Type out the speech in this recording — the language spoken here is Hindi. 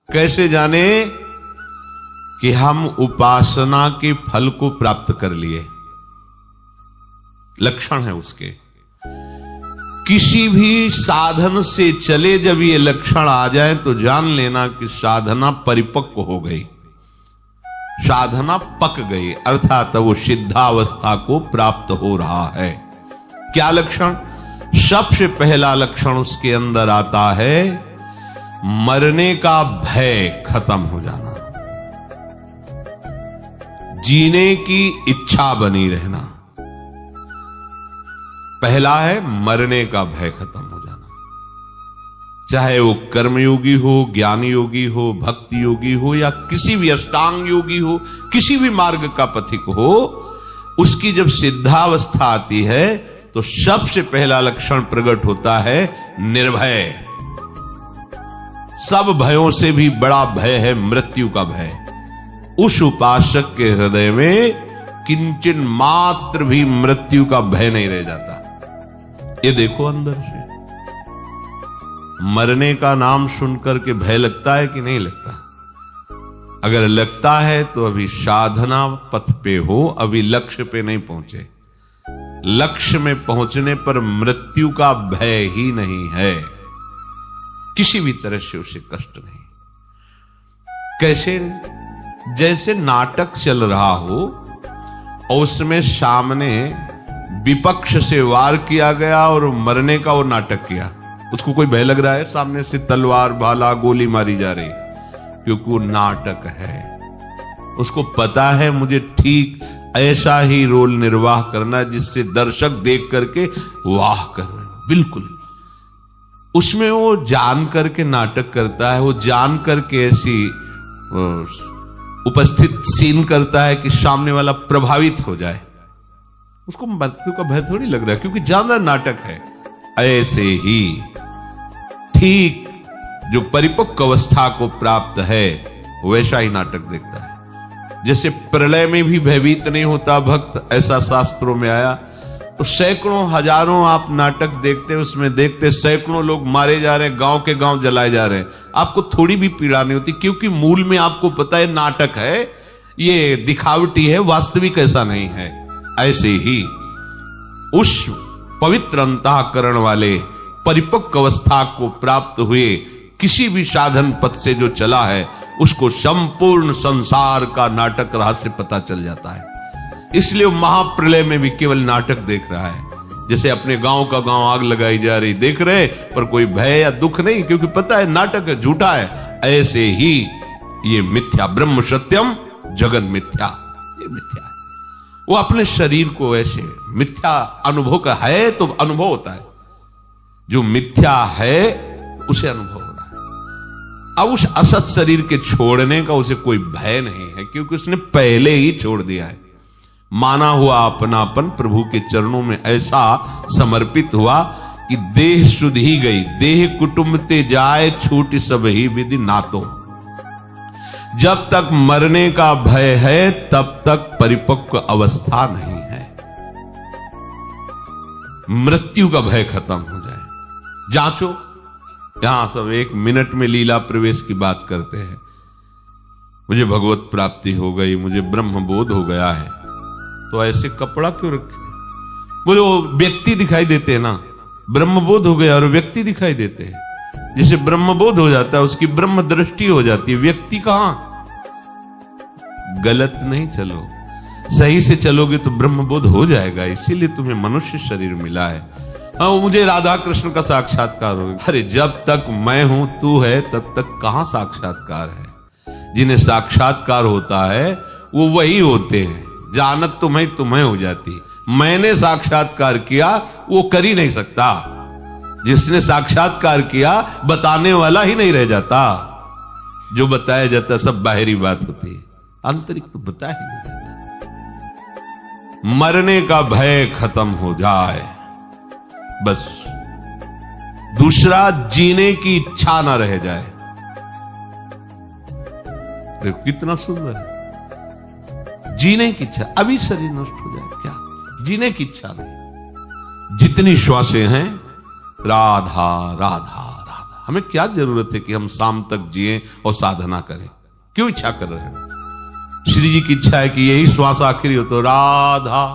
कैसे जाने कि हम उपासना के फल को प्राप्त कर लिए? लक्षण है उसके। किसी भी साधन से चले जब ये लक्षण आ जाए तो जान लेना कि साधना परिपक्व हो गई, साधना पक गई, अर्थात वो सिद्धावस्था को प्राप्त हो रहा है। क्या लक्षण? सबसे पहला लक्षण उसके अंदर आता है मरने का भय खत्म हो जाना, जीने की इच्छा बनी रहना। पहला है मरने का भय खत्म हो जाना, चाहे वो कर्मयोगी हो, ज्ञान योगी हो, भक्ति योगी हो, या किसी भी अष्टांग योगी हो, किसी भी मार्ग का पथिक हो, उसकी जब सिद्धावस्था आती है तो सबसे पहला लक्षण प्रकट होता है निर्भय। सब भयों से भी बड़ा भय है मृत्यु का भय। उस उपासक के हृदय में किंचन मात्र भी मृत्यु का भय नहीं रह जाता। ये देखो अंदर से मरने का नाम सुनकर के भय लगता है कि नहीं लगता? अगर लगता है तो अभी साधना पथ पे हो, अभी लक्ष्य पे नहीं पहुंचे। लक्ष्य में पहुंचने पर मृत्यु का भय ही नहीं है, किसी भी तरह से उसे कष्ट नहीं। कैसे? जैसे नाटक चल रहा हो और उसमें सामने विपक्ष से वार किया गया और मरने का वो नाटक किया, उसको कोई भय लग रहा है? सामने से तलवार भाला गोली मारी जा रही, क्योंकि वो नाटक है। उसको पता है मुझे ठीक ऐसा ही रोल निर्वाह करना जिससे दर्शक देख करके वाह कर रहे हैं। बिल्कुल उसमें वो जान करके नाटक करता है, वो जान करके ऐसी उपस्थित सीन करता है कि सामने वाला प्रभावित हो जाए। उसको मृत्यु का भय थोड़ी लग रहा है, क्योंकि जान रहा नाटक है। ऐसे ही ठीक जो परिपक्व अवस्था को प्राप्त है वैसा ही नाटक देखता है। जैसे प्रलय में भी भयभीत नहीं होता भक्त, ऐसा शास्त्रों में आया। तो सैकड़ों हजारों आप नाटक देखते, उसमें देखते सैकड़ों लोग मारे जा रहे हैं, गांव के गांव जलाए जा रहे हैं, आपको थोड़ी भी पीड़ा नहीं होती, क्योंकि मूल में आपको पता है नाटक है, ये दिखावटी है, वास्तविक ऐसा नहीं है। ऐसे ही उस पवित्र अंतःकरण वाले परिपक्व अवस्था को प्राप्त हुए किसी भी साधन पथ से जो चला है, उसको संपूर्ण संसार का नाटक रहस्य पता चल जाता है। इसलिए महाप्रलय में भी केवल नाटक देख रहा है। जैसे अपने गांव का गांव आग लगाई जा रही देख रहे, पर कोई भय या दुख नहीं, क्योंकि पता है नाटक है, झूठा है। ऐसे ही ये मिथ्या, ब्रह्म सत्यम जगन मिथ्या, ये मिथ्या है। वो अपने शरीर को ऐसे मिथ्या अनुभव का है तो अनुभव होता है, जो मिथ्या है उसे अनुभव हो रहा है। अब उस असत शरीर के छोड़ने का उसे कोई भय नहीं है, क्योंकि उसने पहले ही छोड़ दिया है। माना हुआ अपनापन प्रभु के चरणों में ऐसा समर्पित हुआ कि देह शुद्ध ही गई, देह कुटुंब ते जाए छूट सब ही विधि नातो। जब तक मरने का भय है तब तक परिपक्व अवस्था नहीं है। मृत्यु का भय खत्म हो जाए। जांचो, यहां सब 1 मिनट में लीला प्रवेश की बात करते हैं। मुझे भगवत प्राप्ति हो गई, मुझे ब्रह्म बोध हो गया है, तो ऐसे कपड़ा क्यों रखे? बोले वो व्यक्ति दिखाई देते हैं ना, ब्रह्मबोध हो गया और व्यक्ति दिखाई देते हैं। जिसे ब्रह्मबोध हो जाता है उसकी ब्रह्म दृष्टि हो जाती है, व्यक्ति कहां? गलत नहीं चलो, सही से चलोगे तो ब्रह्मबोध हो जाएगा। इसीलिए तुम्हें मनुष्य शरीर मिला है। हाँ, मुझे राधा कृष्ण का साक्षात्कार हो गया। अरे जब तक मैं हूं तू है तब तक कहां साक्षात्कार है? जिन्हें साक्षात्कार होता है वो वही होते हैं। जानत तुम्हें हो जाती। मैंने साक्षात्कार किया वो कर ही नहीं सकता। जिसने साक्षात्कार किया बताने वाला ही नहीं रह जाता। जो बताया जाता सब बाहरी बात होती है, आंतरिक तो बताया ही नहीं जाता। मरने का भय खत्म हो जाए बस। दूसरा, जीने की इच्छा ना रह जाए। देखो कितना सुंदर है। जीने की इच्छा, अभी शरीर नष्ट हो जाए क्या, जीने की इच्छा नहीं। जितनी श्वासें हैं राधा राधा राधा, हमें क्या जरूरत है कि हम शाम तक जिए और साधना करें? क्यों इच्छा कर रहे हैं? श्री जी की इच्छा है कि यही श्वास आखिरी हो तो राधा